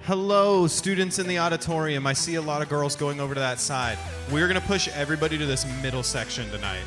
Hello, students in the auditorium. I see a lot of girls going over to that side. We're going to push everybody to this middle section tonight.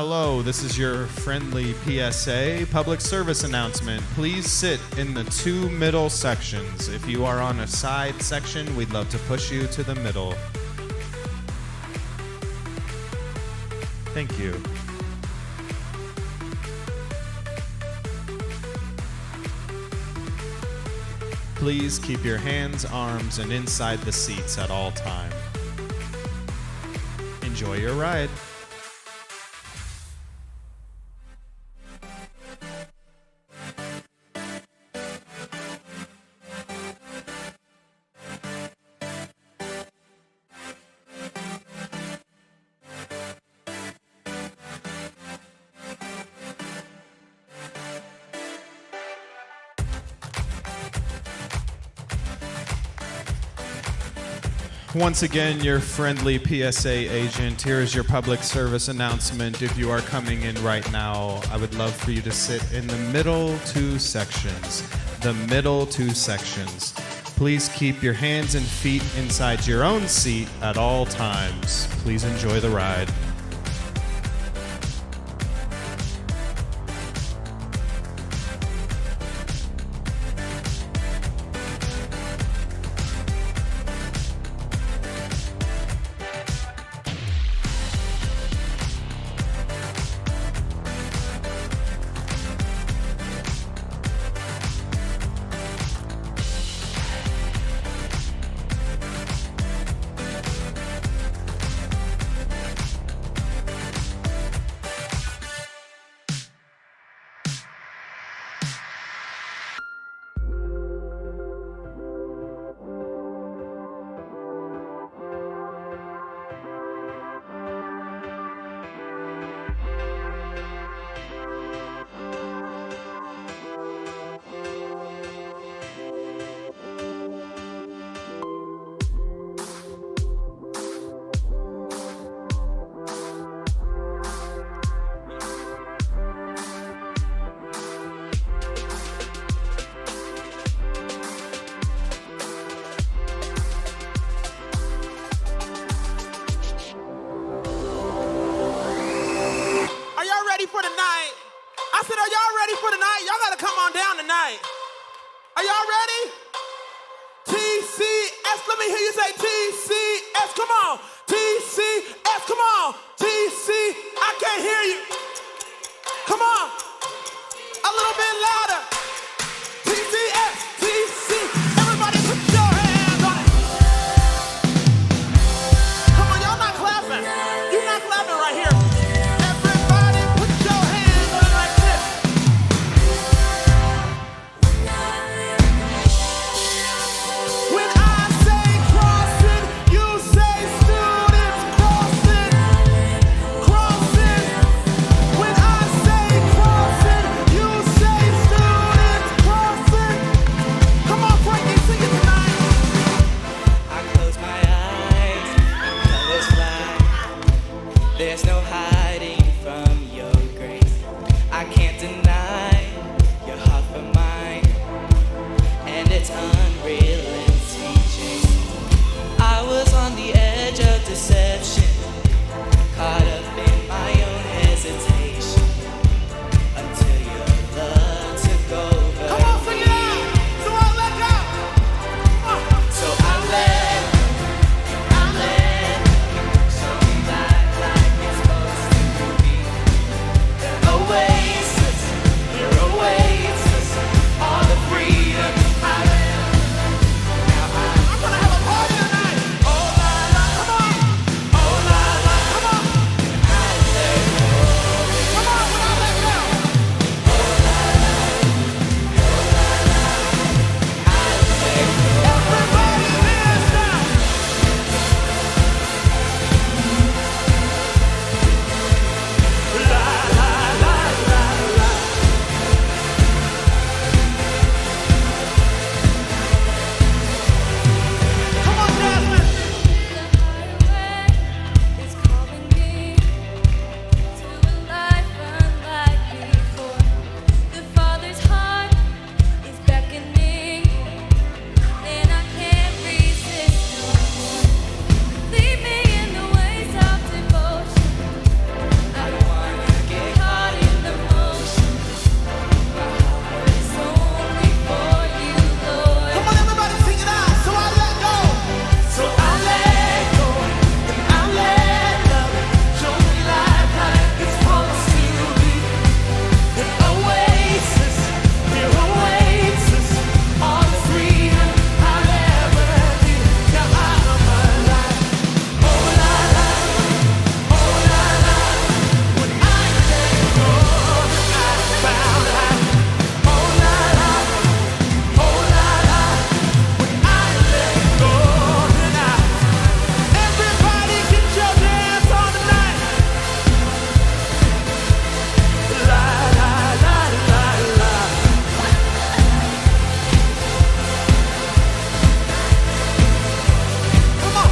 Hello, this is your friendly PSA, public service announcement. Please sit in the two middle sections. If you are on a side section, we'd love to push you to the middle. Thank you. Please keep your hands, arms, and inside the seats at all time. Enjoy your ride. Once again, your friendly PSA agent. Here is your public service announcement. If you are coming in right now, I would love for you to sit in the middle two sections. The middle two sections. Please keep your hands and feet inside your own seat at all times. Please enjoy the ride. let me hear you say TCS, come on. TCS, come on. TC, I can't hear you. Come on. A little bit louder. TCS, TC. Everybody put your hands on it. Come on, y'all not clapping. You're not clapping right here. Everybody put your hands on it like this. When I say crossing, you say students crossing. Crossing. When I say crossing, you say students crossing. Come on, Frankie, sing it tonight. I close my eyes, colors fly. There's no hiding from your grace. I can't deny your heart for mine, and it's unreal and teaching. I was on the edge of deception, caught up in my own hesitation, until your love took over. Come on, sing it out. So I let go. So I let, show me like it's supposed to be. Oasis, your oasis, all the freedom I have. Now I'm gonna have a party tonight. Oh la la, come on. Oh la la, come on. Come on, when I let go. Everybody dance now. La la la la la. Come on, Jasmine. The highway is calling me to a life unlike before. The Father's heart is beckoning, and I can't resist no more. Lead me in the ways of devotion. I don't wanna get caught in the motion. My heart is only for you, Lord. Come on, everybody, sing it out. So I let go. So I let go, and I let love show me life like it's supposed to be. An oasis, your oasis, all the freedom I'll ever need. Now I'm alive. Oh la la, oh la la. When I let go, I found life. Oh la la, oh la la. When I let go, then I. Everybody get your dance on tonight. La la la la la. Come on.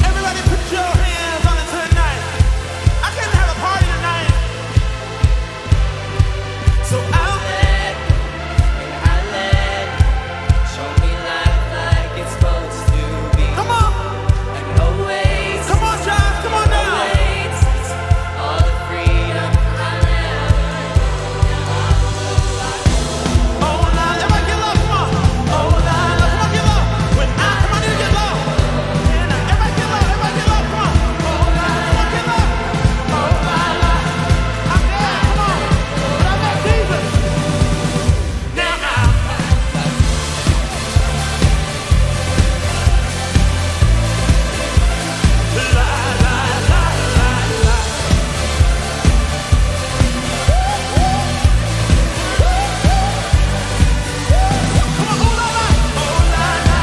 Everybody put your hands on it tonight. I came to have a party tonight. So I'll Show me life like it's supposed to be. come on. An oasis, Come on, Josh. Come on now. oasis, all the freedom I'll Oh la, everybody get low. Come on. Oh la la, come on, get low. When I come on, you get low. Everybody get low. Everybody get low. Come on. Oh la, come on, get low. Oh la la. I'm glad. Come on. But I met Jesus. Now I'm. La la la la la. Come on, oh la la. Oh la la.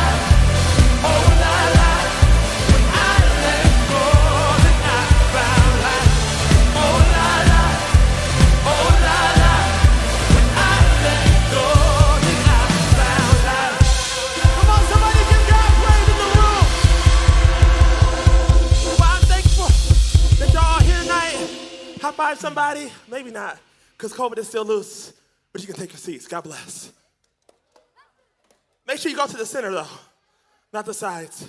Oh la la. When I let go, then I found life. Oh la la. Oh la la. When I let go, then I found life. Come on, somebody give God praise in the room. Well, I'm thankful that y'all are here tonight. High five somebody. Maybe not, because COVID is still loose. But you can take your seats. God bless. Make sure you go to the center, though, not the sides.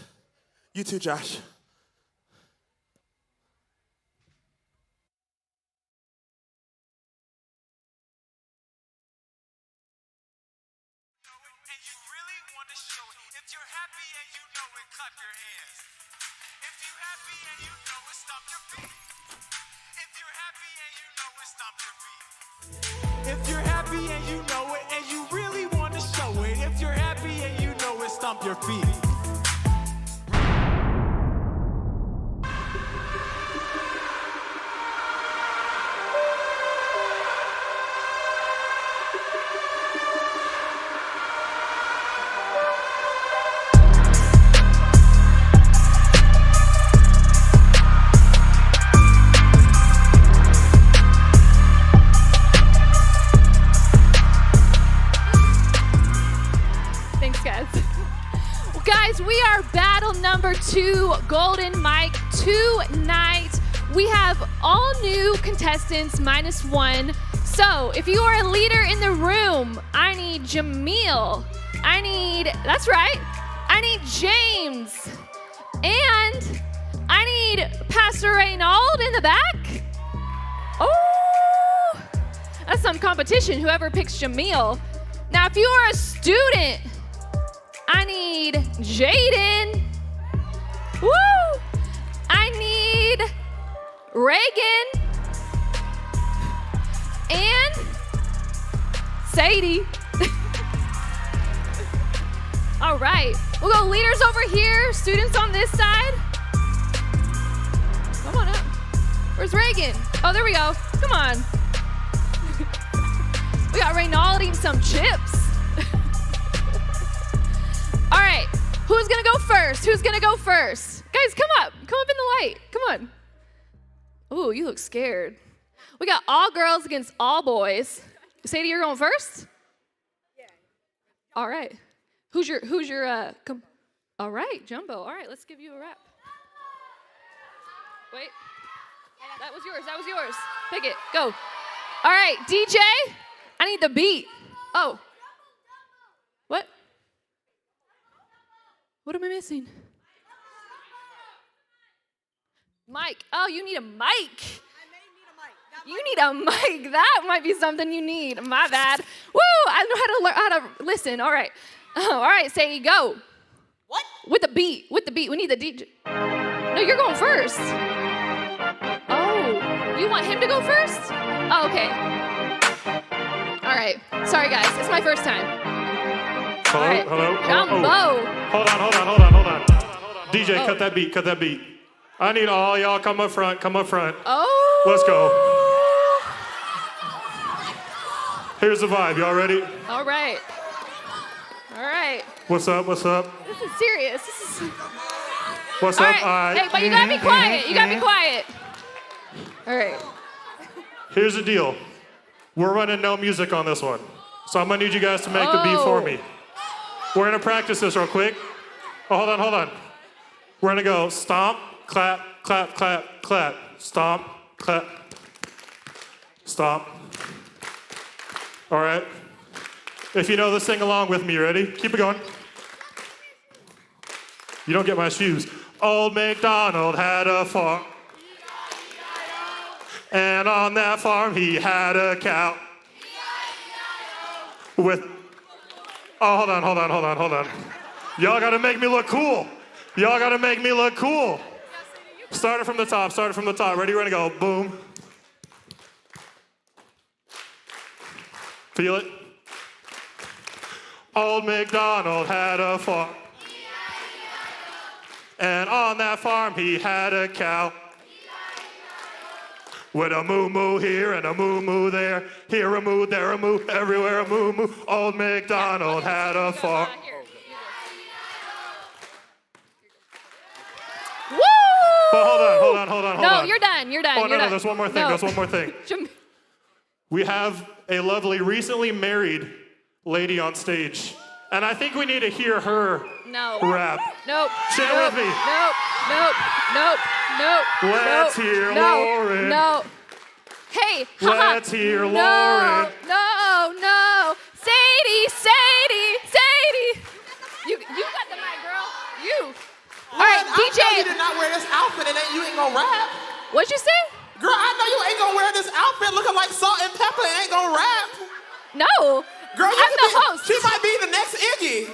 You too, Josh. And you really want to show it. you're happy and you know it, clap your hands. If you're happy and you know it, stomp your feet. If you're happy and you know it, stomp your feet. If you're happy and you know it and you really want to show it. If you're happy and you know it, stomp your feet. Thanks, guys. Well, guys, we are battle number 2, Golden Mic tonight. We have all new contestants -1. So if you are a leader in the room, I need Jamil. That's right, I need James. And I need Pastor Reynold in the back. Oh, that's some competition, whoever picks Jamil. Now, if you are a student, I need Jaden. Woo! I need Reagan. And Sadie. All right. We'll go leaders over here, students on this side. Come on up. Where's Reagan? Oh, there we go. Come on. We got Reynold eating some chips. All right, who's gonna go first? Guys, come up in the light, come on. Ooh, you look scared. We got all girls against all boys. Sadie, you're going first? Yeah. All right, all right, Jumbo, all right, let's give you a rap. Wait, that was yours. Pick it, go. All right, DJ, I need the beat. Oh, what? What am I missing? Mic. Oh, you need a mic. You need a mic. That might be something you need. My bad. Woo! I know how to listen. All right. All right, Sadie, go. What? With the beat. We need the DJ. No, you're going first. Oh, you want him to go first? Oh, okay. All right. Sorry, guys. It's my first time. Hello, right. hello. Jumbo. Hold on. DJ, cut that beat. I need all y'all come up front. Oh. Let's go. Here's the vibe. Y'all ready? All right. What's up? This is serious. What's All up? right. Hey, but you gotta be quiet. All right. Here's the deal. We're running no music on this one. So I'm gonna need you guys to make the beat for me. We're gonna practice this real quick. Oh, hold on. We're gonna go stomp, clap, clap, clap, clap. Stomp, clap, stomp. All right. If you know this, sing along with me. Ready? Keep it going. You don't get my shoes. Old MacDonald had a farm. And on that farm he had a cow. With, oh, hold on. Y'all gotta make me look cool. Start it from the top. Ready, we're gonna go, boom. Feel it? Old MacDonald had a farm. And on that farm he had a cow. With a moo-moo here and a moo-moo there. Here a moo, there a moo, everywhere a moo-moo. Old MacDonald had a farm. Woo! Oh, hold on. No, you're done. Oh, no, there's one more thing. Jam- We have a lovely, recently married lady on stage. And I think we need to hear her No. rap. Nope. Chant nope, with me. Nope. Let's hear Lauren. No. Hey. Let's hear Lauren. No. Sadie. You got the mic, girl. You. All right, I know you DJ. did not wear this outfit and you ain't gonna rap. What'd you say? Girl, I know you ain't gonna wear this outfit looking like salt and pepper and ain't gonna rap. No. Girl, you I'm could the be, host. She might be the next Iggy.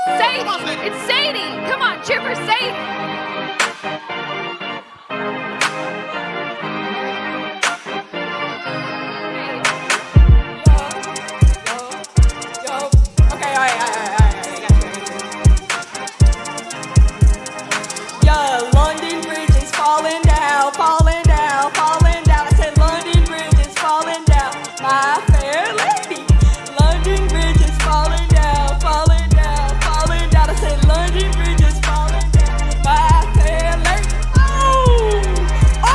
Sadie. Come on, Sadie. It's Sadie. Come on, cheer for Sadie. Okay, all right. Yeah, London Bridge is falling down, falling down, falling down. I said London Bridge is falling down, my fair lady. London Bridge is falling down, falling down, falling down. I said London Bridge is falling down, my fair lady. Oh, oh,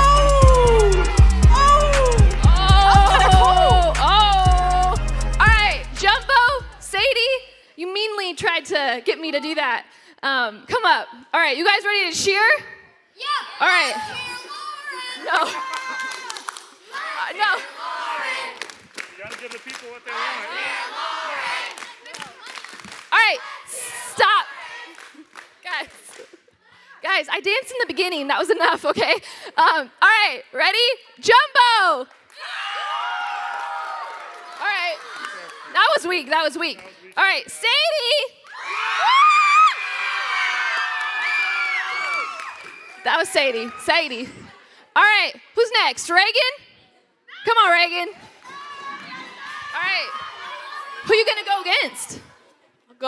oh. Oh. All right, Jumbo, Sadie, you meanly tried to get me to do that. Come up. All right, you guys ready to cheer? Yeah. All right. No. No. You gotta give the people what they want. All right, stop. Guys, I danced in the beginning. That was enough, okay? All right, ready? Jumbo. All right. That was weak. All right, Sadie. That was Sadie. All right, who's next? Reagan? Come on, Reagan. All right. Who you gonna go against?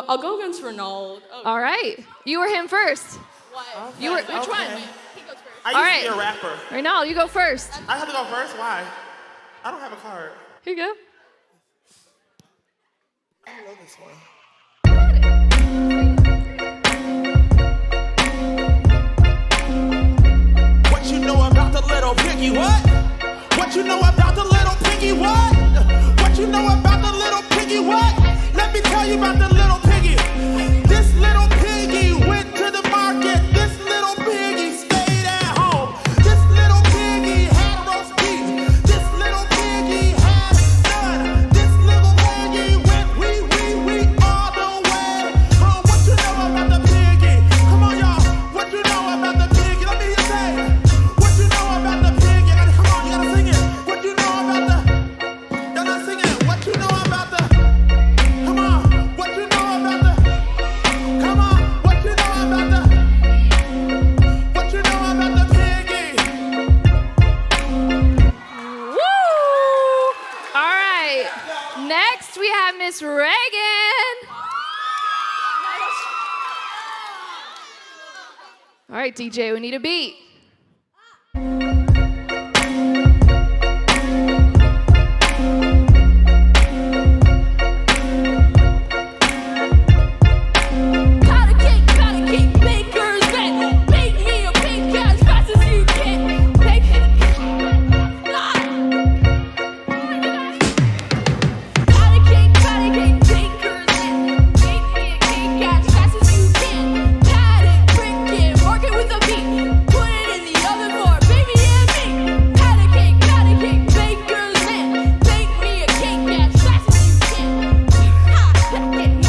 I'll go against Renaud. Oh, All right. You or him first? what? You were, which one? He goes first. I All used to right. be a rapper. Reynald, you go first. I have to go first? Why? I don't have a card. Here you go. I don't know this one. What you know about the little piggy? What? What you know about the little piggy? What? What you know about the little piggy? What? Let me tell you about the little piggy. This little piggy went to the market. This little piggy stayed at home. This little piggy had roast beef. This little piggy had none. This little piggy went wee all the way home. What you know about the piggy? Come on, y'all. What you know about the piggy? Let me hear you say. What you know about the piggy? Come on, you gotta sing it. What you know about the? Y'all not singing. What you know about the? Come on. What you know about the? Come on. What you know about the? What you know about the piggy? Woo! All right. Next, we have Miss Reagan. All right, DJ, we need a beat. Powder cake, baker's man. Bake me a cake as fast as you can. Bake Powder cake, baker's man. Bake me a cake as fast as you can. Pat it, drink it, work it with a beat. Put it in the oven for baby and me. Powder cake, baker's man. Bake me a cake as fast as you can.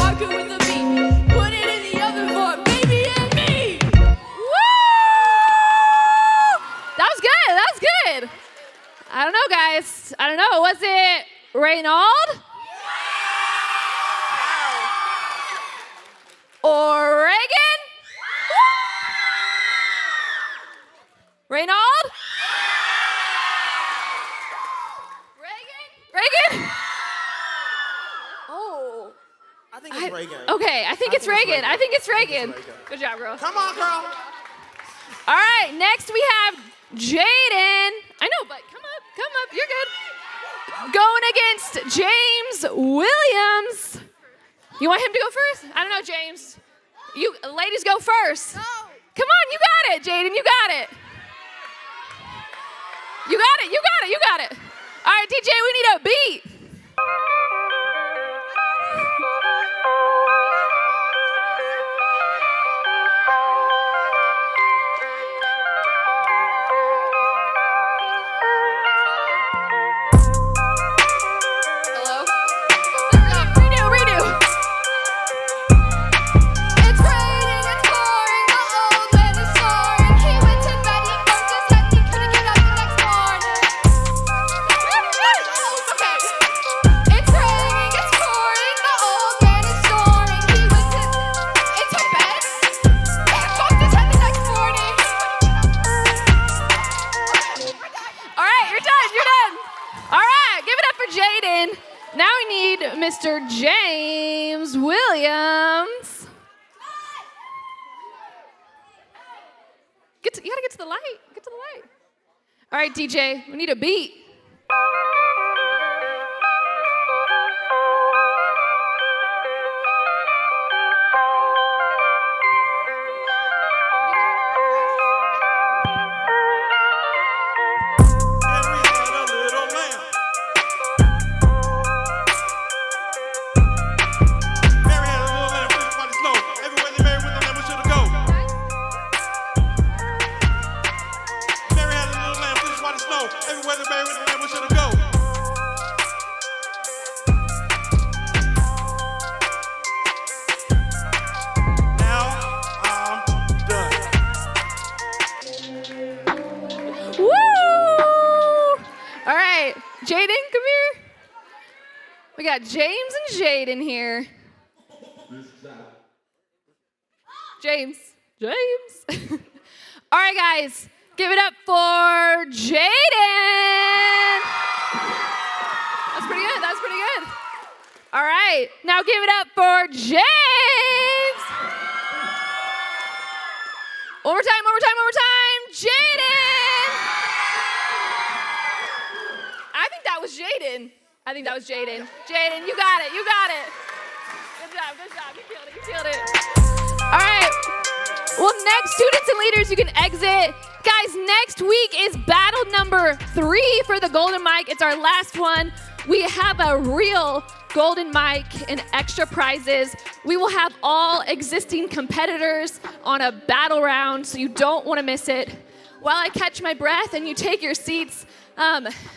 Work it with a beat. Put it in the oven for baby and me. Woo! That was good. I don't know, guys. I don't know. Was it Reynald? Or Reagan? Reynald? Reagan? Oh. I think it's Reagan. Okay, I think it's Reagan. I think it's Reagan. Good job, girl. Come on, girl. All right, next we have Jaden. I know, but come up. You're good. Going against James Williams. You want him to go first? I don't know, James. You ladies go first. No. Come on, you got it, Jaden. You got it. You got it. All right, DJ, we need a beat. Hello? Redo. It's raining, it's pouring, the old man is snoring. He went to bed, he bumped his head, he couldn't get up the next morning. Okay. It's get to the light. Get to the light. All right, DJ, we need a beat. Jaden, come here. We got James and Jaden here. James. All right, guys, give it up for Jaden. That's pretty good. That's pretty good. All right, now give it up for James. One more time. Jaden. I think that was Jaden. Jaden, you got it. Good job. You killed it. All right. Well, next, students and leaders, you can exit. Guys, next week is battle number 3 for the Golden Mic. It's our last one. We have a real Golden Mic and extra prizes. We will have all existing competitors on a battle round, so you don't want to miss it. While I catch my breath and you take your seats,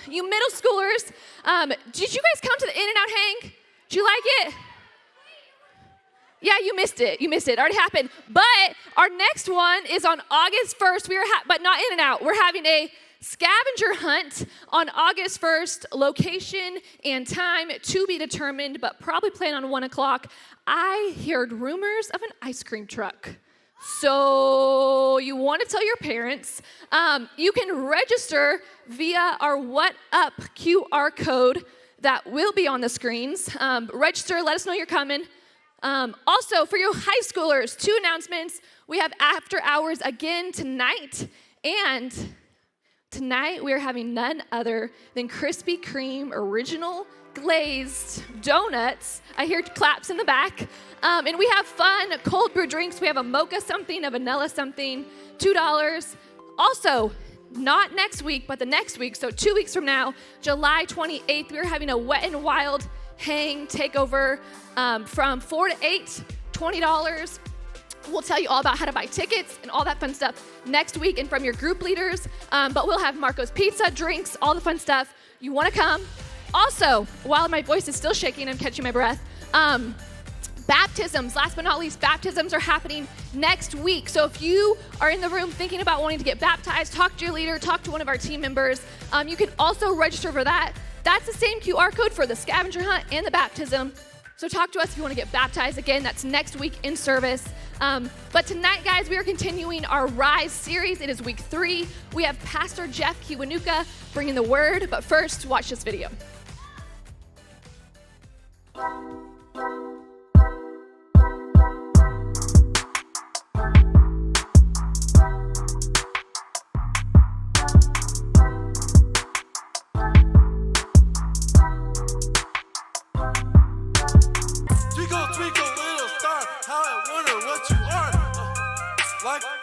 you middle schoolers, did you guys come to the In-N-Out hang? Did you like it? Yeah, you missed it. It already happened. But our next one is on August 1st. But not In-N-Out. We're having a scavenger hunt on August 1st. Location and time to be determined, but probably plan on 1 o'clock. I heard rumors of an ice cream truck. So you want to tell your parents. You can register via our What Up QR code that will be on the screens. Register, let us know you're coming. Also, for you high schoolers, 2 announcements. We have after hours again tonight. And tonight we are having none other than Krispy Kreme original glazed donuts. I hear claps in the back. And we have fun cold brew drinks. We have a mocha something, a vanilla something, $2. Also, not next week, but the next week, so 2 weeks from now, July 28th, we're having a Wet and Wild hang takeover from 4 to 8, $20. We'll tell you all about how to buy tickets and all that fun stuff next week and from your group leaders. But we'll have Marco's Pizza, drinks, all the fun stuff. You want to come? Also, while my voice is still shaking, I'm catching my breath. Baptisms, last but not least, baptisms are happening next week. So if you are in the room thinking about wanting to get baptized, talk to your leader, talk to one of our team members. You can also register for that. That's the same QR code for the scavenger hunt and the baptism. So talk to us if you want to get baptized. Again, that's next week in service. But tonight, guys, we are continuing our Rise series. It is week 3. We have Pastor Jeff Kiwanuka bringing the word. But first, watch this video.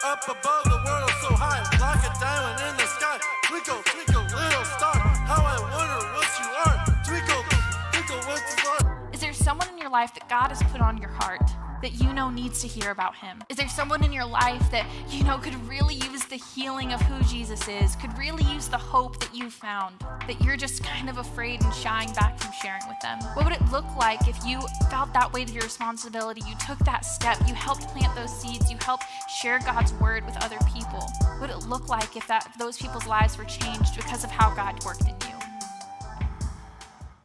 Up above the world so high, like a diamond in the sky. Twinkle, twinkle, little star, how I wonder what you are. Twinkle, twinkle, what you are. Is there someone in your life that God has put on your heart that you know needs to hear about him? Is there someone in your life that you know could really use the healing of who Jesus is, could really use the hope that you found, that you're just kind of afraid and shying back from sharing with them? What would it look like if you felt that weight of your responsibility, you took that step, you helped plant those seeds, you helped share God's word with other people? What would it look like if those people's lives were changed because of how God worked in you?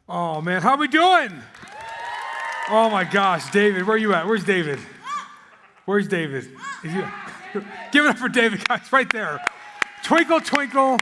Oh man, how we doing? Oh my gosh, David, where are you at? Where's David? Where's David? Give it up for David, guys, right there. Twinkle, twinkle,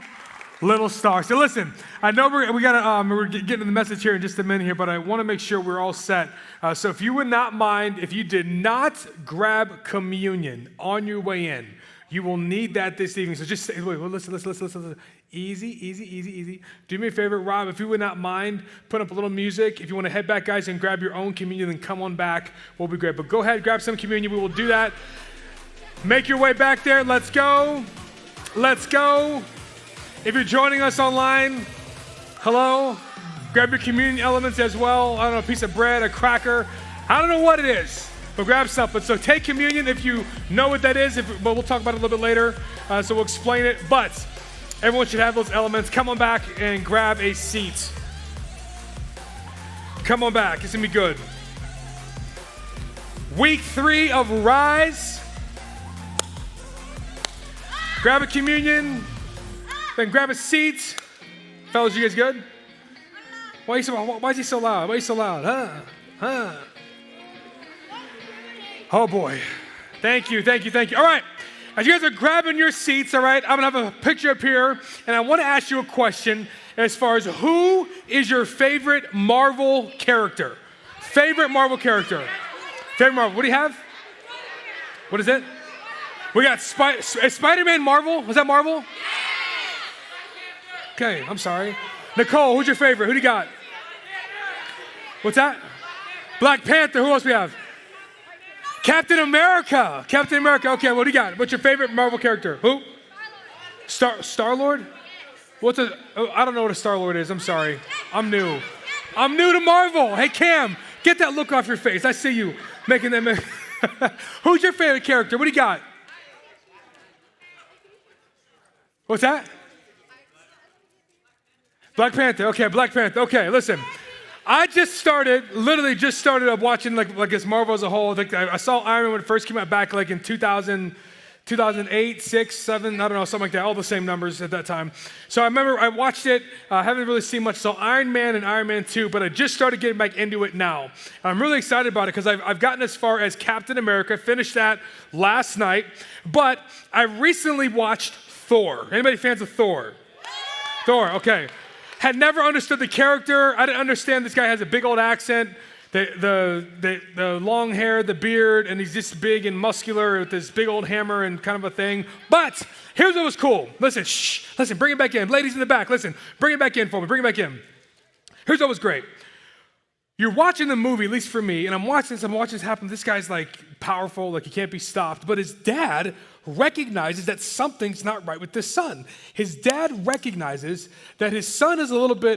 little star. So listen, I know we're getting to the message here in just a minute here, but I want to make sure we're all set. So if you would not mind, if you did not grab communion on your way in, You will need that this evening. So just say, wait, well, listen. Easy. Do me a favor, Rob, if you would not mind, put up a little music. If you want to head back, guys, and grab your own communion, then come on back. We'll be great. But go ahead, grab some communion. We will do that. Make your way back there. Let's go. If you're joining us online, hello. Grab your communion elements as well. I don't know, a piece of bread, a cracker. I don't know what it is, but grab something. So take communion if you know what that is, but we'll talk about it a little bit later, so we'll explain it. But everyone should have those elements. Come on back and grab a seat. Come on back. It's going to be good. Week 3 of Rise. Grab a communion, then grab a seat. Fellas, you guys good? Why is he so loud? Huh? Oh boy. Thank you. All right. As you guys are grabbing your seats, all right, I'm gonna have a picture up here, and I wanna ask you a question as far as who is your favorite Marvel character? Favorite Marvel character? Favorite Marvel, what do you have? What is it? We got is Spider-Man Marvel? Was that Marvel? Okay, I'm sorry. Nicole, who's your favorite? Who do you got? What's that? Black Panther. Who else we have? Captain America. Okay, what do you got? What's your favorite Marvel character? Who? Star-Lord? I don't know what a Star-Lord is. I'm sorry. I'm new to Marvel. Hey, Cam, get that look off your face. I see you making them. Who's your favorite character? What do you got? What's that? Black Panther. Okay, listen. I literally just started up watching like this Marvel as a whole. I saw Iron Man when it first came out back like in 2008, 6, 7, I don't know, something like that. All the same numbers at that time. So I remember I watched it. I haven't really seen much. So Iron Man and Iron Man 2, but I just started getting back into it now. I'm really excited about it because I've gotten as far as Captain America. Finished that last night. But I recently watched Thor. Anybody fans of Thor? Thor, okay. Had never understood the character. I didn't understand this guy has a big old accent, the long hair, the beard, and he's just big and muscular with this big old hammer and kind of a thing. But here's what was cool. Listen, bring it back in. Ladies in the back, listen, bring it back in for me. Bring it back in. Here's what was great. You're watching the movie, at least for me, and I'm watching this happen. This guy's like powerful, like he can't be stopped. But his dad recognizes that something's not right with this son. His dad recognizes that his son is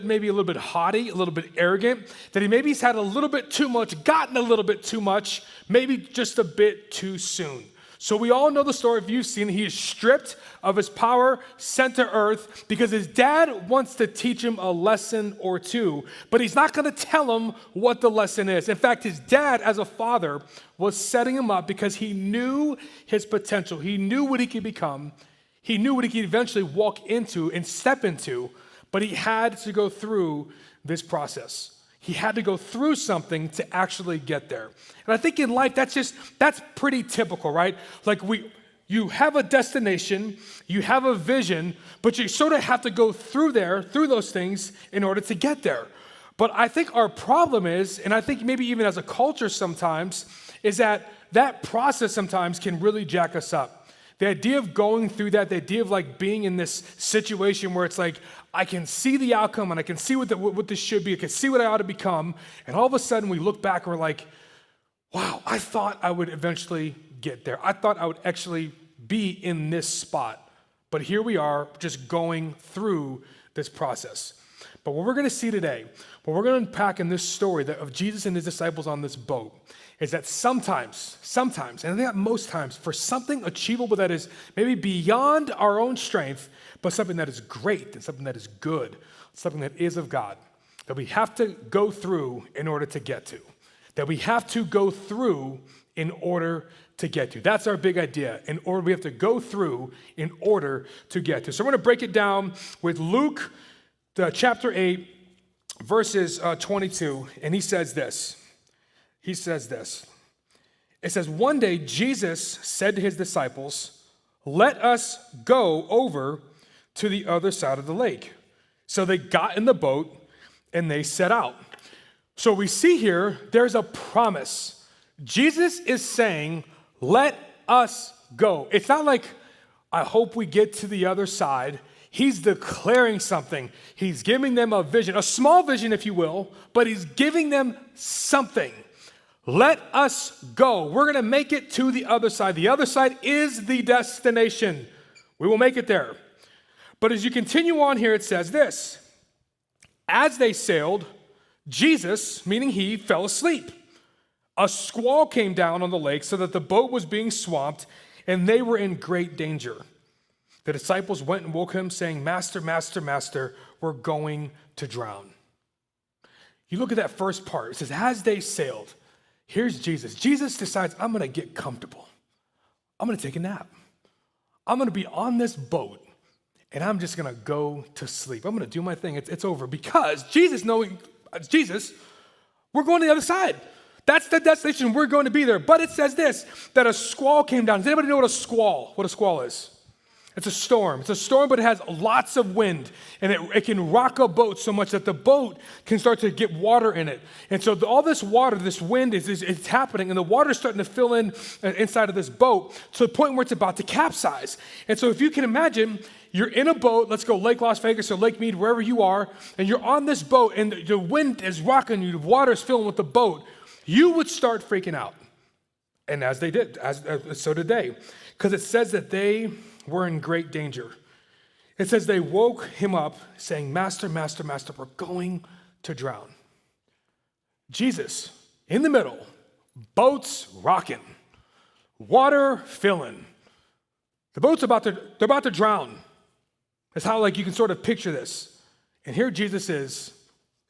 maybe a little bit haughty, a little bit arrogant, that he's had a little bit too much, gotten a little bit too much, maybe just a bit too soon. So we all know the story. If you've seen it, he is stripped of his power, sent to earth, because his dad wants to teach him a lesson or two, but he's not going to tell him what the lesson is. In fact, his dad, as a father, was setting him up because he knew his potential. He knew what he could become. He knew what he could eventually walk into and step into, but he had to go through this process. He had to go through something to actually get there. And I think in life, that's pretty typical, right? Like you have a destination, you have a vision, but you sort of have to go through those things in order to get there. But I think our problem is, and I think maybe even as a culture sometimes, is that process sometimes can really jack us up. The idea of going through that, the idea of like being in this situation where it's like, I can see the outcome and I can see what this should be, I can see what I ought to become, and all of a sudden we look back and we're like, wow, I thought I would eventually get there. I thought I would actually be in this spot. But here we are just going through this process. But what we're going to see today, what we're going to unpack in this story of Jesus and his disciples on this boat, is that sometimes, and I think that most times, for something achievable that is maybe beyond our own strength, but something that is great and something that is good, something that is of God, that we have to go through in order to get to. That we have to go through in order to get to. That's our big idea. We have to go through in order to get to. So we're going to break it down with Luke, chapter 8, verses 22, and he says this. It says, one day Jesus said to his disciples, let us go over to the other side of the lake. So they got in the boat and they set out. So we see here, there's a promise. Jesus is saying, let us go. It's not like I hope we get to the other side. He's declaring something. He's giving them a vision, a small vision, if you will, but he's giving them something. Let us go. We're going to make it to the other side. The other side is the destination. We will make it there. But as you continue on here, it says this. As they sailed, Jesus, meaning he, fell asleep. A squall came down on the lake so that the boat was being swamped, and they were in great danger. The disciples went and woke him, saying, Master, Master, Master, we're going to drown. You look at that first part. It says, as they sailed, here's Jesus. Jesus decides, I'm going to get comfortable. I'm going to take a nap. I'm going to be on this boat, and I'm just going to go to sleep. I'm going to do my thing. It's over. Because Jesus, knowing Jesus, we're going to the other side. That's the destination. We're going to be there. But it says this, that a squall came down. Does anybody know what a squall is? It's a storm. It's a storm, but it has lots of wind, and it can rock a boat so much that the boat can start to get water in it. And so all this water, this wind is happening, and the water is starting to fill in inside of this boat to the point where it's about to capsize. And so if you can imagine, you're in a boat, let's go Lake Las Vegas or Lake Mead, wherever you are, and you're on this boat, and the wind is rocking you, the water is filling with the boat, you would start freaking out. And as they did, so did they. Because it says that they were in great danger. It says they woke him up saying, Master, Master, Master, we're going to drown. Jesus, in the middle, boats rocking, water filling. The boat's they're about to drown. That's how you can sort of picture this. And here Jesus is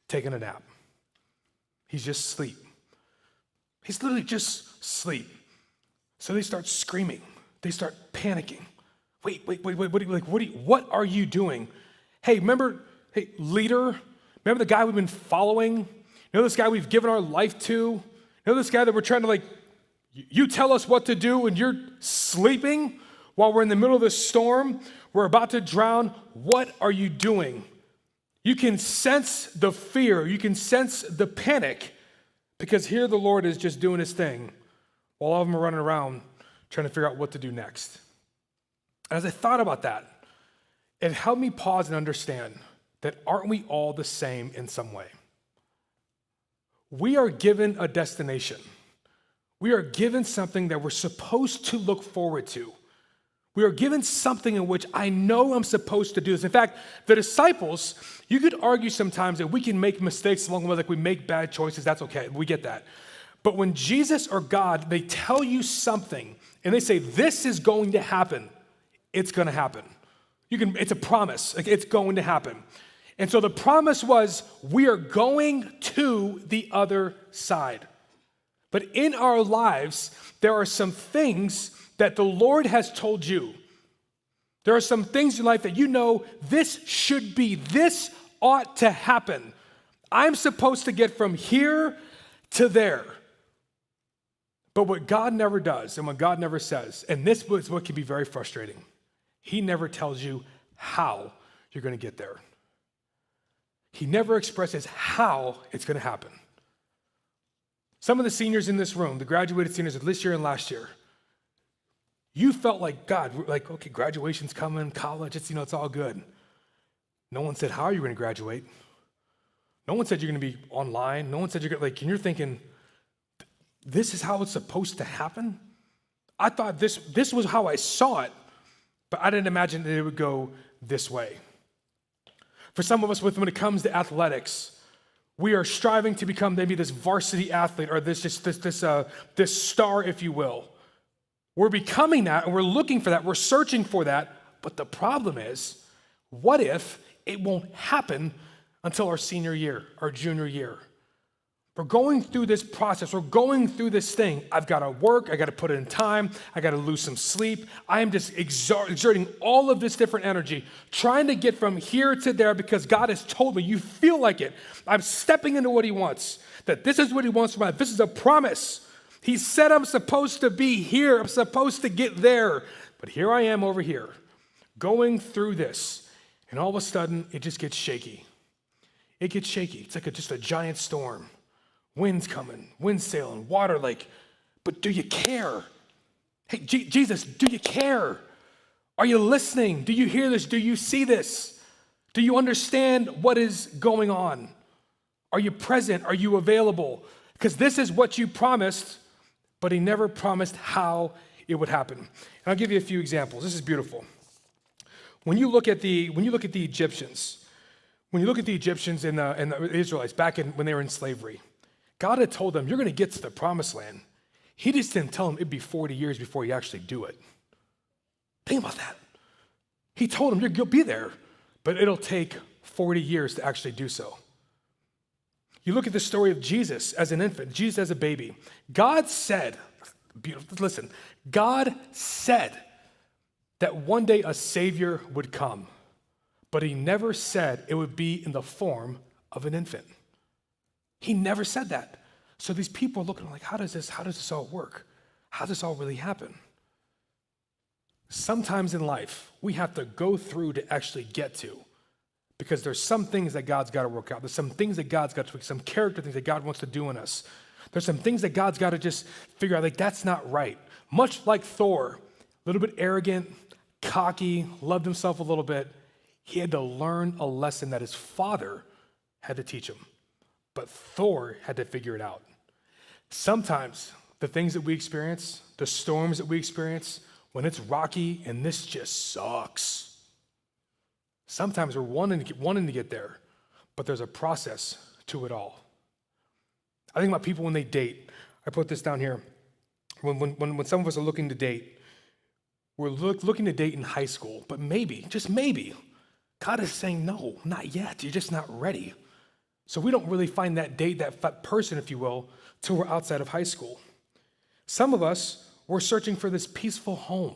taking a nap. He's just asleep. He's literally just asleep. So they start screaming. They start panicking. Wait, what are you doing? Hey, leader, remember the guy we've been following? You know this guy we've given our life to? You know this guy that we're trying to you tell us what to do and you're sleeping while we're in the middle of this storm? We're about to drown. What are you doing? You can sense the fear. You can sense the panic because here the Lord is just doing his thing while all of them are running around trying to figure out what to do next. As I thought about that, it helped me pause and understand that aren't we all the same in some way? We are given a destination. We are given something that we're supposed to look forward to. We are given something in which I know I'm supposed to do this. In fact, the disciples, you could argue sometimes that we can make mistakes along the way, we make bad choices. That's okay. We get that. But when Jesus or God, they tell you something and they say, this is going to happen, it's going to happen. It's a promise. It's going to happen. And so the promise was, we are going to the other side. But in our lives, there are some things that the Lord has told you. There are some things in life that you know, this should be, this ought to happen. I'm supposed to get from here to there. But what God never does, and what God never says, and this is what can be very frustrating, he never tells you how you're going to get there. He never expresses how it's going to happen. Some of the seniors in this room, the graduated seniors of this year and last year, you felt like, God, okay, graduation's coming, college, it's all good. No one said, how are you going to graduate? No one said you're going to be online. No one said you're going to, and you're thinking, this is how it's supposed to happen? I thought this was how I saw it, but I didn't imagine that it would go this way. For some of us, when it comes to athletics, we are striving to become maybe this varsity athlete or this star, if you will. We're becoming that, and we're looking for that. We're searching for that. But the problem is, what if it won't happen until our senior year, our junior year? We're going through this process. We're going through this thing. I've got to work. I got to put in time. I got to lose some sleep. I am just exerting all of this different energy, trying to get from here to there because God has told me, you feel like it. I'm stepping into what he wants, that this is what he wants from my life. This is a promise. He said I'm supposed to be here. I'm supposed to get there. But here I am over here, going through this. And all of a sudden, it just gets shaky. It gets shaky. It's like just a giant storm. Wind's coming, wind sailing, water but do you care? Hey, Jesus, do you care? Are you listening? Do you hear this? Do you see this? Do you understand what is going on? Are you present? Are you available? Because this is what you promised, but he never promised how it would happen. And I'll give you a few examples. This is beautiful. When you look at the Egyptians, and the Israelites back when they were in slavery, God had told them, you're going to get to the promised land. He just didn't tell them it'd be 40 years before you actually do it. Think about that. He told them, you'll be there, but it'll take 40 years to actually do so. You look at the story of Jesus as an infant, Jesus as a baby. God said that one day a Savior would come, but he never said it would be in the form of an infant. He never said that. So these people are looking like, how does this all work? How does this all really happen? Sometimes in life, we have to go through to actually get to, because there's some things that God's got to work out. There's some things that God's got to tweak, some character things that God wants to do in us. There's some things that God's got to just figure out, like, that's not right. Much like Thor, a little bit arrogant, cocky, loved himself a little bit. He had to learn a lesson that his father had to teach him. But Thor had to figure it out. Sometimes the things that we experience, the storms that we experience, when it's rocky and this just sucks, sometimes we're wanting to get there, but there's a process to it all. I think about people when they date. I put this down here. When some of us are looking to date, we're looking to date in high school, but maybe, just maybe, God is saying, no, not yet. You're just not ready. So we don't really find that date, that person, if you will, till we're outside of high school. Some of us, we're searching for this peaceful home.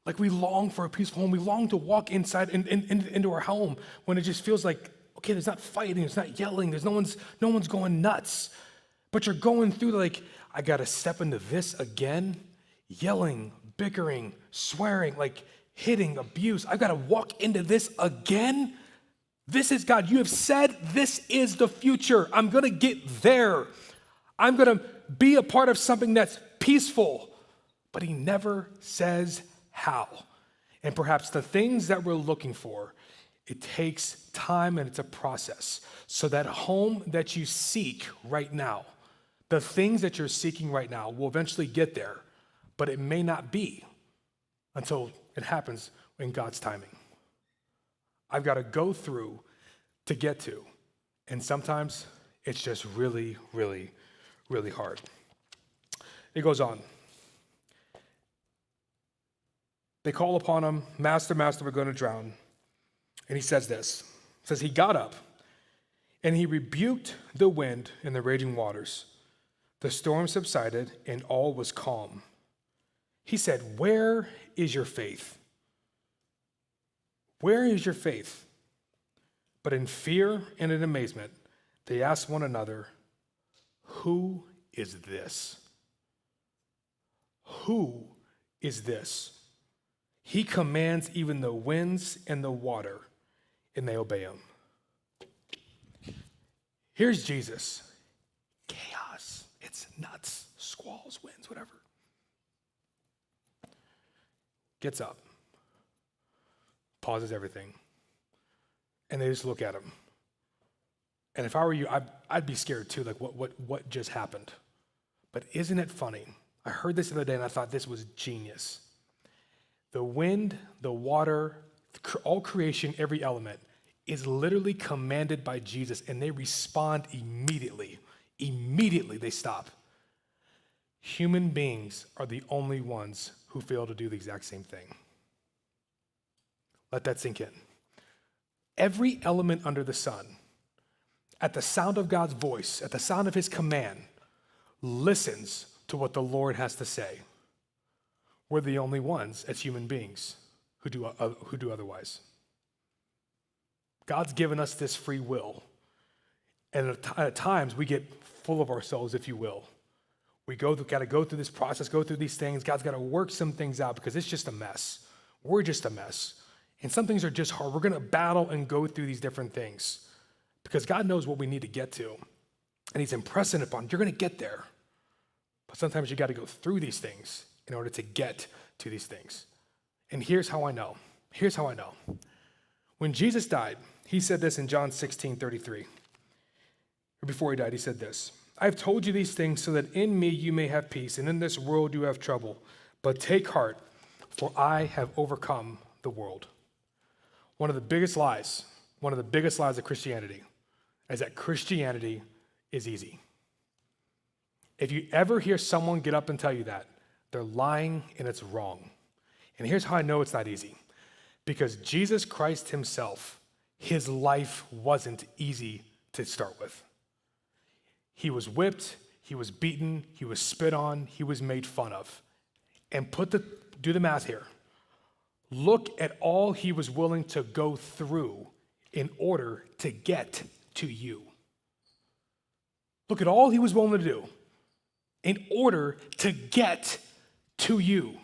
Like, we long for a peaceful home. We long to walk inside into our home when it just feels like, okay, there's not fighting, there's not yelling, there's no one's going nuts. But you're going through like, I got to step into this again, yelling, bickering, swearing, like hitting, abuse. I've got to walk into this again. This is God. You have said this is the future. I'm going to get there. I'm going to be a part of something that's peaceful. But he never says how. And perhaps the things that we're looking for, it takes time and it's a process. So that home that you seek right now, the things that you're seeking right now will eventually get there, but it may not be until it happens in God's timing. I've got to go through to get to, and sometimes it's just really, really, really hard. It goes on. They call upon him, Master, Master, we're going to drown. And he says this. It says, he got up and he rebuked the wind and the raging waters. The storm subsided and all was calm. He said, where is your faith? Where is your faith? But in fear and in amazement, they asked one another, who is this? Who is this? He commands even the winds and the water, and they obey him. Here's Jesus. Chaos. It's nuts. Squalls, winds, whatever. Gets up. Pauses everything. And they just look at him. And if I were you, I'd be scared too, like what just happened? But isn't it funny? I heard this the other day and I thought this was genius. The wind, the water, all creation, every element is literally commanded by Jesus, and they respond immediately. Immediately they stop. Human beings are the only ones who fail to do the exact same thing. Let that sink in. Every element under the sun, at the sound of God's voice, at the sound of his command, listens to what the Lord has to say. We're the only ones as human beings who do otherwise. God's given us this free will. And at times we get full of ourselves, if you will. We got to go through this process, go through these things. God's got to work some things out because it's just a mess. We're just a mess. And some things are just hard. We're going to battle and go through these different things because God knows what we need to get to. And he's impressing upon, you're going to get there. But sometimes you got to go through these things in order to get to these things. And here's how I know. Here's how I know. When Jesus died, he said this in John 16:33. Or before he died, he said this: I have told you these things so that in me you may have peace, and in this world you have trouble. But take heart, for I have overcome the world. One of the biggest lies of Christianity is that Christianity is easy. If you ever hear someone get up and tell you that, they're lying and it's wrong. And here's how I know it's not easy. Because Jesus Christ himself, his life wasn't easy to start with. He was whipped, he was beaten, he was spit on, he was made fun of. And do the math here. Look at all he was willing to go through in order to get to you. Look at all he was willing to do in order to get to you.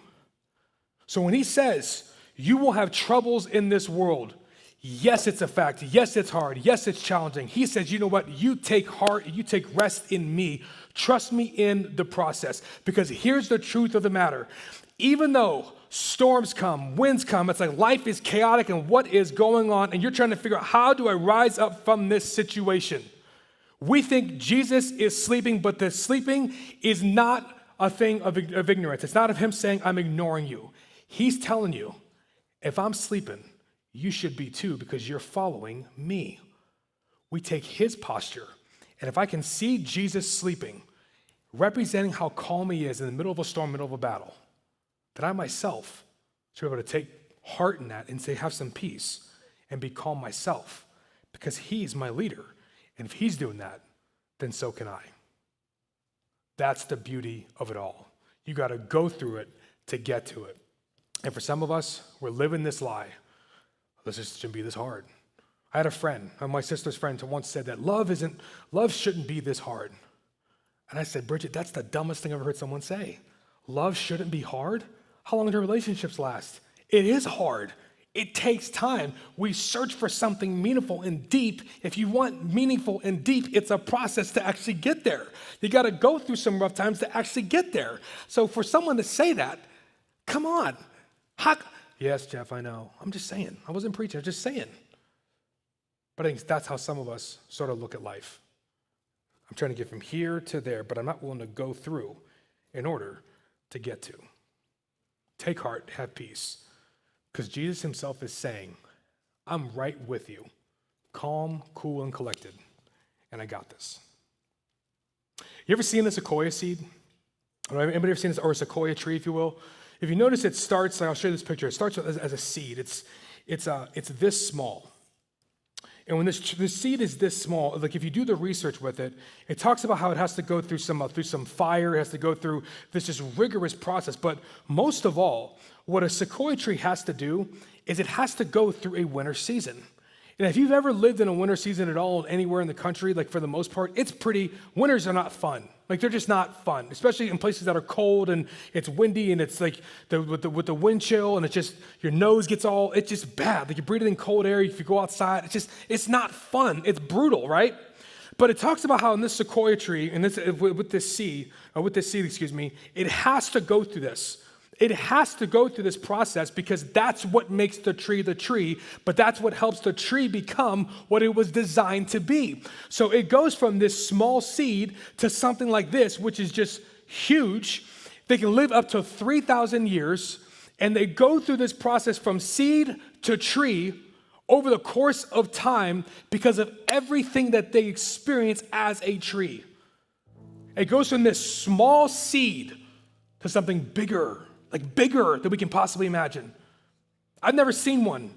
So when he says, you will have troubles in this world, yes, it's a fact. Yes, it's hard. Yes, it's challenging. He says, you know what? You take heart, you take rest in me. Trust me in the process. Because here's the truth of the matter. Even though storms come, winds come, it's like life is chaotic and what is going on, and you're trying to figure out, how do I rise up from this situation? We think Jesus is sleeping, but the sleeping is not a thing of ignorance. It's not of him saying, I'm ignoring you. He's telling you, if I'm sleeping, you should be too, because you're following me. We take his posture, and if I can see Jesus sleeping, representing how calm he is in the middle of a storm, middle of a battle, then I myself should be able to take heart in that and say, have some peace and be calm myself, because he's my leader. And if he's doing that, then so can I. That's the beauty of it all. You got to go through it to get to it. And for some of us, we're living this lie. This shouldn't be this hard. I had a friend, my sister's friend, who once said that love shouldn't be this hard. And I said, Bridget, that's the dumbest thing I've ever heard someone say. Love shouldn't be hard? How long do relationships last? It is hard. It takes time. We search for something meaningful and deep. If you want meaningful and deep, it's a process to actually get there. You got to go through some rough times to actually get there. So for someone to say that, come on. Yes, Jeff, I know. I'm just saying. I wasn't preaching. I was just saying. But I think that's how some of us sort of look at life. I'm trying to get from here to there, but I'm not willing to go through in order to get to. Take heart, have peace. Because Jesus himself is saying, I'm right with you, calm, cool, and collected, and I got this. You ever seen a sequoia seed? Anybody ever seen this, or a sequoia tree, if you will? If you notice, it starts, I'll show you this picture, it starts as a seed. It's this small. And when this seed is this small, like if you do the research with it, it talks about how it has to go through some fire, it has to go through this just rigorous process. But most of all, what a sequoia tree has to do is it has to go through a winter season. And if you've ever lived in a winter season at all anywhere in the country, like for the most part, winters are not fun. Like they're just not fun, especially in places that are cold and it's windy and it's like with the wind chill and it's just, your nose gets it's just bad. Like you're breathing in cold air, if you go outside, it's not fun. It's brutal, right? But it talks about how in this sequoia tree, and with this seed, it has to go through this. It has to go through this process because that's what makes the tree, but that's what helps the tree become what it was designed to be. So it goes from this small seed to something like this, which is just huge. They can live up to 3,000 years, and they go through this process from seed to tree over the course of time because of everything that they experience as a tree. It goes from this small seed to something bigger than we can possibly imagine. I've never seen one,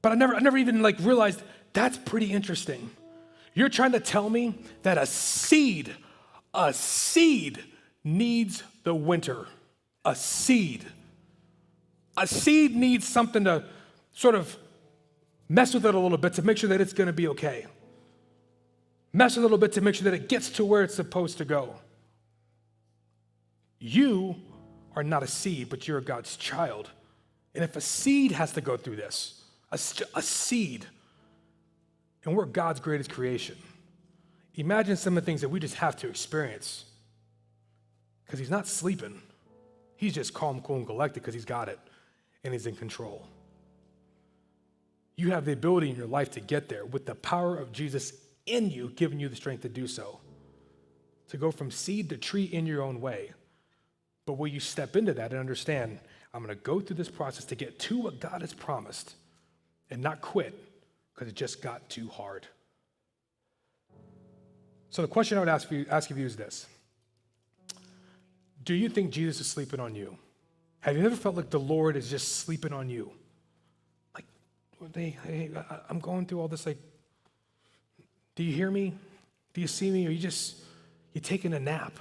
but I never even realized that's pretty interesting. You're trying to tell me that a seed needs the winter. A seed needs something to sort of mess with it a little bit to make sure that it's going to be okay. Mess with it a little bit to make sure that it gets to where it's supposed to go. You are not a seed, but you're God's child. And if a seed has to go through this, a seed, and we're God's greatest creation, imagine some of the things that we just have to experience. Because he's not sleeping. He's just calm, cool, and collected because he's got it. and he's in control. You have the ability in your life to get there with the power of Jesus in you, giving you the strength to do so. To go from seed to tree in your own way. But will you step into that and understand, I'm going to go through this process to get to what God has promised and not quit because it just got too hard. So the question I would ask of you is this. Do you think Jesus is sleeping on you? Have you ever felt like the Lord is just sleeping on you? Like, hey, I'm going through all this, like, do you hear me? Do you see me? Or you're taking a nap?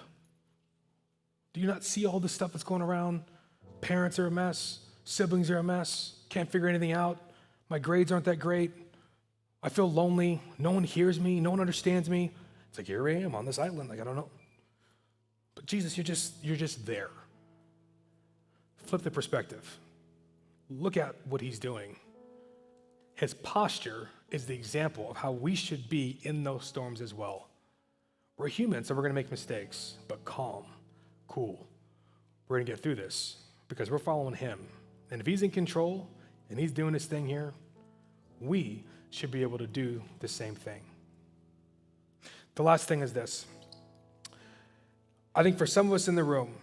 Do you not see all this stuff that's going around? Parents are a mess. Siblings are a mess. Can't figure anything out. My grades aren't that great. I feel lonely. No one hears me. No one understands me. It's like, here I am on this island. Like, I don't know. But Jesus, you're just there. Flip the perspective. Look at what he's doing. His posture is the example of how we should be in those storms as well. We're human, so we're going to make mistakes, but calm, cool. We're going to get through this because we're following him. And if he's in control and he's doing his thing here, we should be able to do the same thing. The last thing is this. I think for some of us in the room,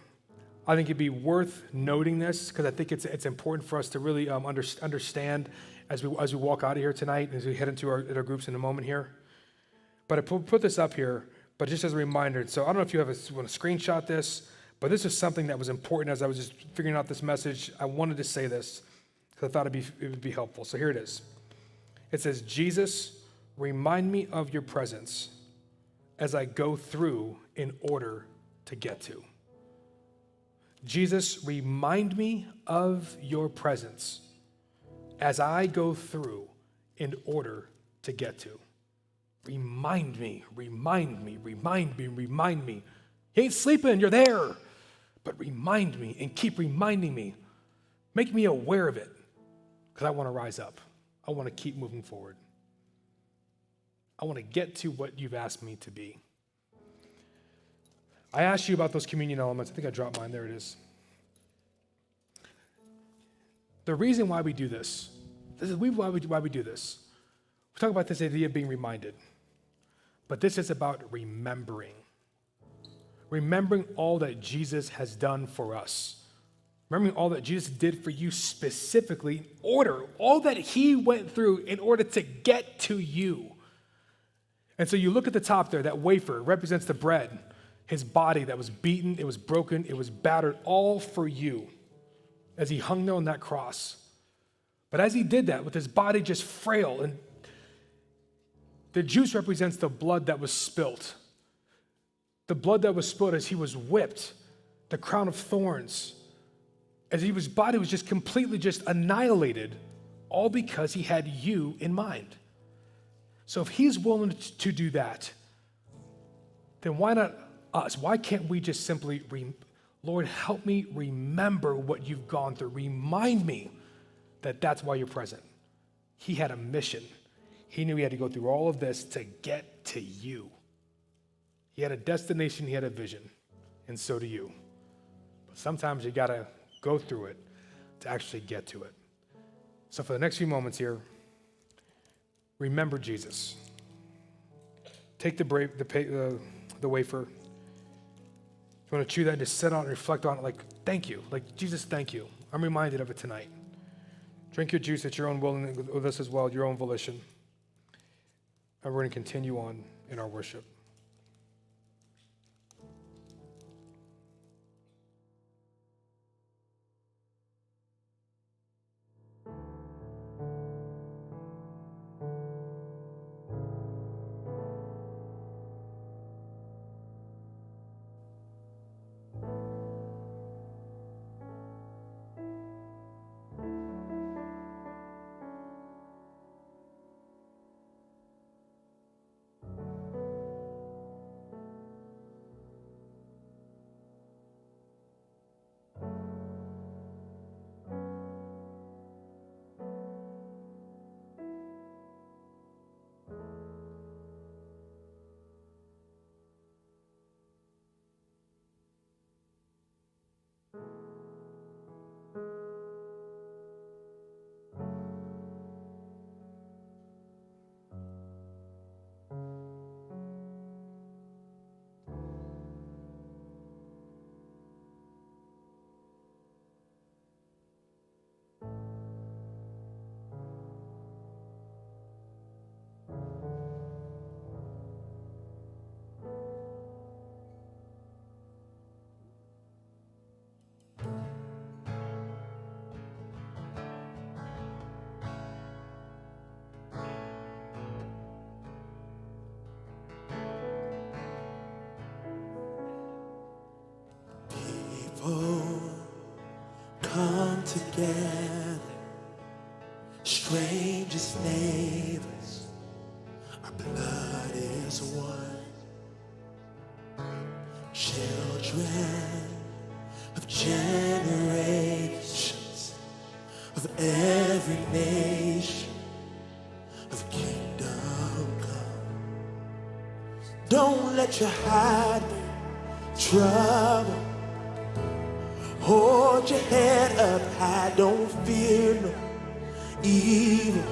I think it'd be worth noting this because I think it's important for us to really understand as we walk out of here tonight, as we head into our groups in a moment here. But I put this up here, but just as a reminder. So I don't know if you want to screenshot this, but this is something that was important as I was just figuring out this message. I wanted to say this because I thought it would be helpful. So here it is. It says, Jesus, remind me of your presence as I go through in order to get to. Jesus, remind me of your presence as I go through in order to get to. Remind me, remind me, remind me, remind me. You ain't sleeping, you're there. But remind me and keep reminding me. Make me aware of it because I want to rise up. I want to keep moving forward. I want to get to what you've asked me to be. I asked you about those communion elements. I think I dropped mine. There it is. The reason why we do this is why we do this. We talk about this idea of being reminded. But this is about remembering. Remembering all that Jesus has done for us. Remembering all that Jesus did for you specifically in order, all that he went through in order to get to you. And so you look at the top there, that wafer represents the bread, his body that was beaten, it was broken, it was battered, all for you as he hung there on that cross. But as he did that, with his body just frail, and the juice represents the blood that was spilt. The blood that was spilled as he was whipped, the crown of thorns, as his body was just completely just annihilated, all because he had you in mind. So if he's willing to do that, then why not us? Why can't we just simply, Lord, help me remember what you've gone through. Remind me that that's why you're present. He had a mission. He knew he had to go through all of this to get to you. He had a destination, he had a vision, and so do you. But sometimes you gotta go through it to actually get to it. So for the next few moments here, remember Jesus. Take the wafer. You want to chew that and just sit on it and reflect on it like, thank you. Like, Jesus, thank you. I'm reminded of it tonight. Drink your juice at your own will and with us as well, your own volition. And we're going to continue on in our worship. together, strangers, neighbors, our blood is one. Children of generations, of every nation, of kingdom come. Don't let your heart be troubled. Hold your head up high, don't fear no evil.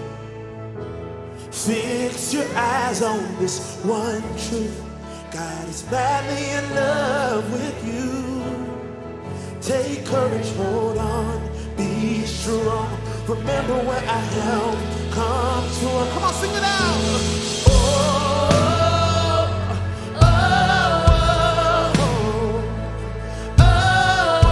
Fix your eyes on this one truth. God is madly in love with you. Take courage, hold on, be strong. Remember where our help comes from. Come on, sing it out. Oh, oh, oh, oh, oh,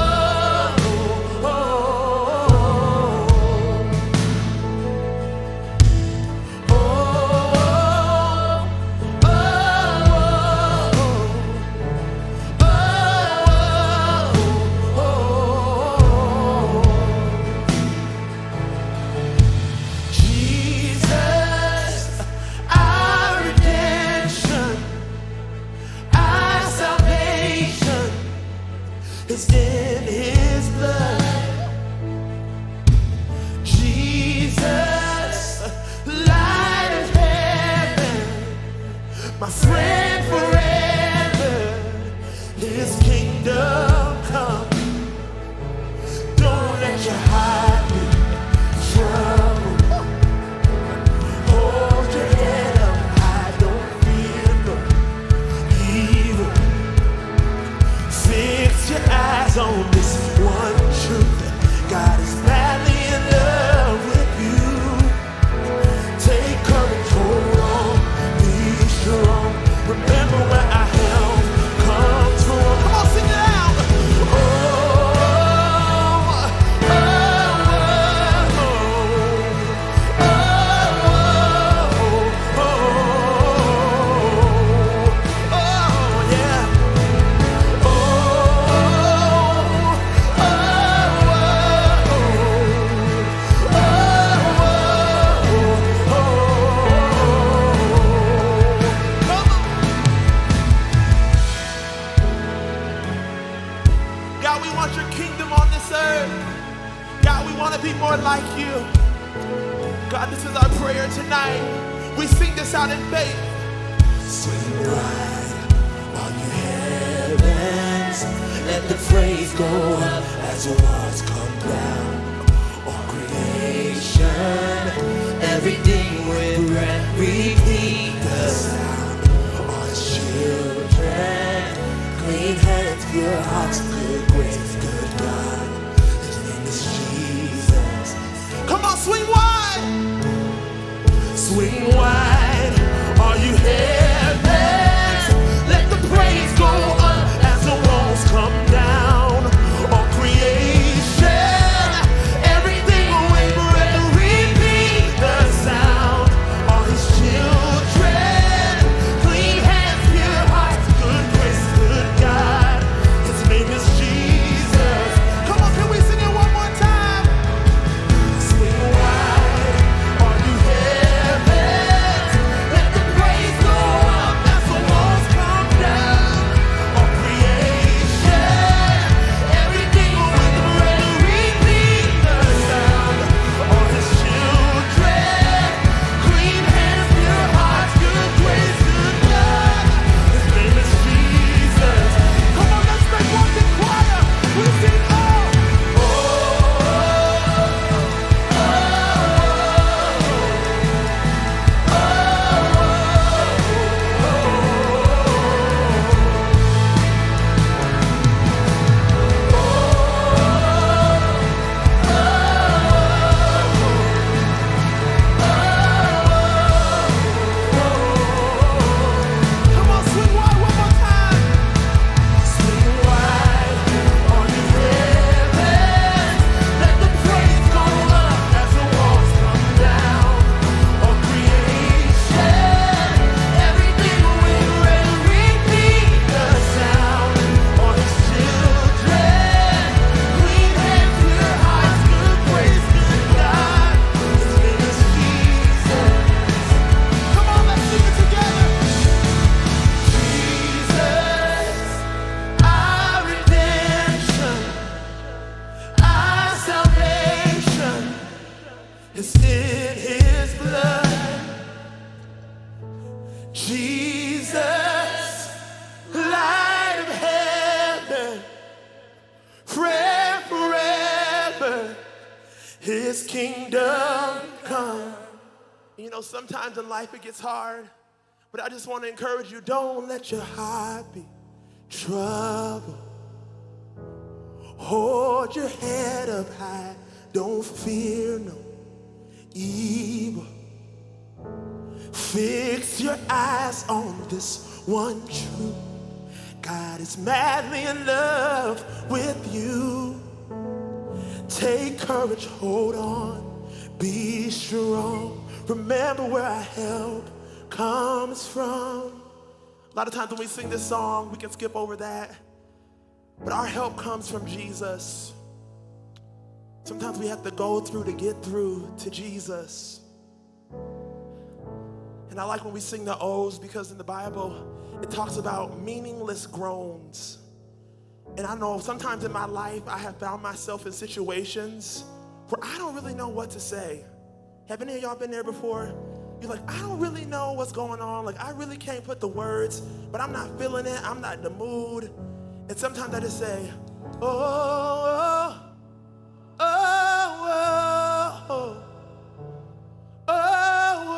oh, Jesus, our redemption, our salvation is in His blood. Jesus, light of heaven, my friend forever, His kingdom come. Don't let your heart be troubled. Hold your head up high, don't fear no evil. Fix your eyes on this one truth. God is madly in love with you. Take courage, hold on, be strong. Remember where our help comes from. Come on, sing it out. Oh, oh, oh, oh, oh, oh, yeah. Oh, God, we want your kingdom on this earth. God, we want to be more like you. God, this is our prayer tonight. We sing this out in faith. Swing right on your heavens. Let the praise go up as the walls come down. All creation, everything with breath, repeat the sound. All His children, clean hands, pure hearts, good grace, good God. His name is Jesus. Come on, swing wide. Swing wide, are you heavens? Let the praise go up as the walls come down. All creation, everything with breath, repeat the sound. is in his blood. Jesus, light of heaven, pray forever, his kingdom come. You know, sometimes in life it gets hard, but I just want to encourage you, don't let your heart be troubled. Hold your head up high, don't fear no evil. Fix your eyes on this one truth. God is madly in love with you. Take courage, hold on, be strong. Remember where our help comes from. A lot of times when we sing this song, we can skip over that. But our help comes from Jesus. Sometimes we have to go through to get through to Jesus. And I like when we sing the O's because in the Bible, it talks about meaningless groans. And I know sometimes in my life, I have found myself in situations where I don't really know what to say. Have any of y'all been there before? You're like, I don't really know what's going on. Like, I really can't put the words, but I'm not feeling it. I'm not in the mood. And sometimes I just say, oh, oh, oh, oh, oh,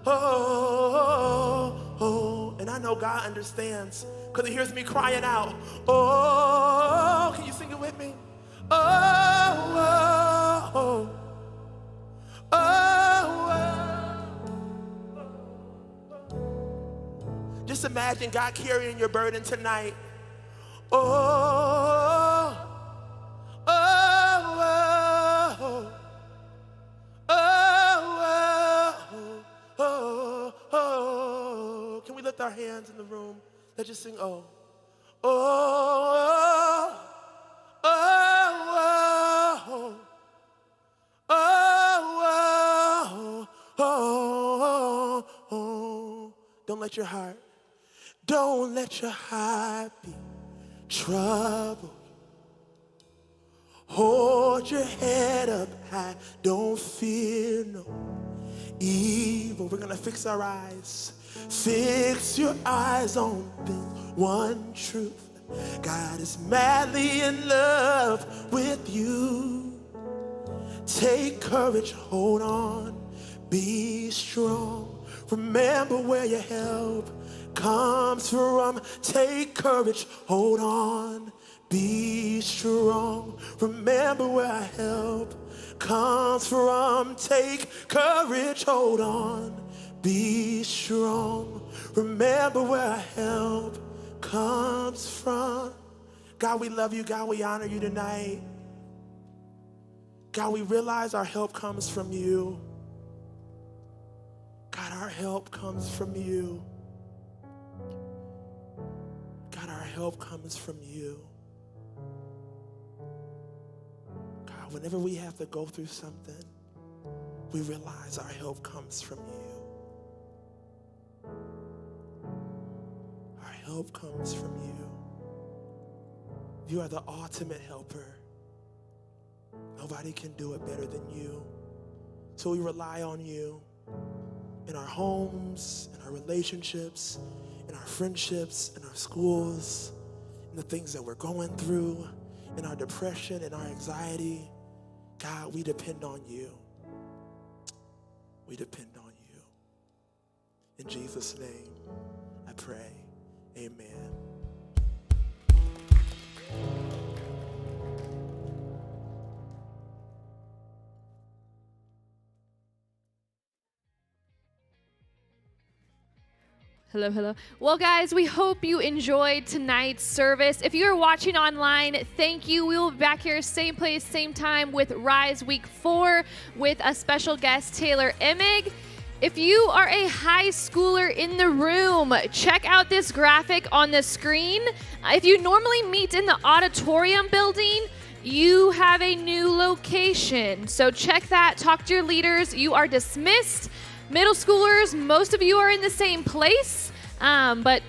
oh, oh, oh. And I know God understands because he hears me crying out, oh, can you sing it with me? Oh, oh, oh, oh. Just imagine God carrying your burden tonight. Oh, oh, oh, oh, oh, oh. Can we lift our hands in the room? Let's just sing, oh, oh, oh, oh, oh, oh, oh. Don't let your heart be troubled. Hold your head up high. Don't fear no evil. We're gonna fix our eyes. Fix your eyes on this one truth. God is madly in love with you. Take courage, hold on, be strong. Remember where your help comes from. Take courage, hold on, be strong. Remember where our help comes from. Take courage, hold on, be strong. Remember where our help comes from. God, we love you. God, we honor you tonight. God, we realize our help comes from you. God, our help comes from you. God, our help comes from you. God, whenever we have to go through something, we realize our help comes from you. Our help comes from you. You are the ultimate helper. Nobody can do it better than you. So we rely on you in our homes, in our relationships, in our friendships, in our schools, in the things that we're going through, in our depression, in our anxiety. God, we depend on you. We depend on you. In Jesus' name, I pray. Amen. Hello, hello. Well, guys, we hope you enjoyed tonight's service. If you are watching online, thank you. We will be back here, same place, same time with Rise Week 4 with a special guest, Taylor Emig. If you are a high schooler in the room, check out this graphic on the screen. If you normally meet in the auditorium building, you have a new location. So check that, talk to your leaders. You are dismissed. Middle schoolers, most of you are in the same place, but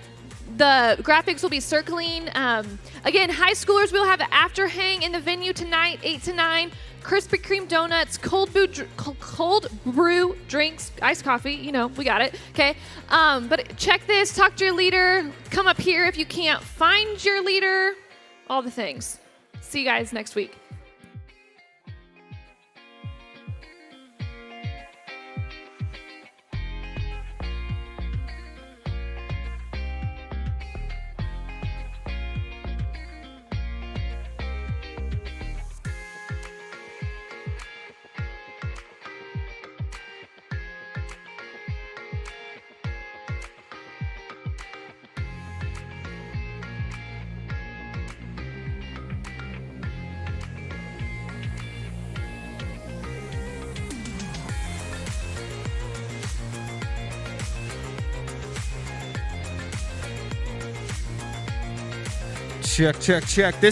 The graphics will be circling. Again, high schoolers, we'll have an after hang in the venue tonight, 8 to 9. Krispy Kreme donuts, cold brew drinks, iced coffee. You know, we got it. Okay. But check this. Talk to your leader. Come up here if you can't find your leader. All the things. See you guys next week. Check. This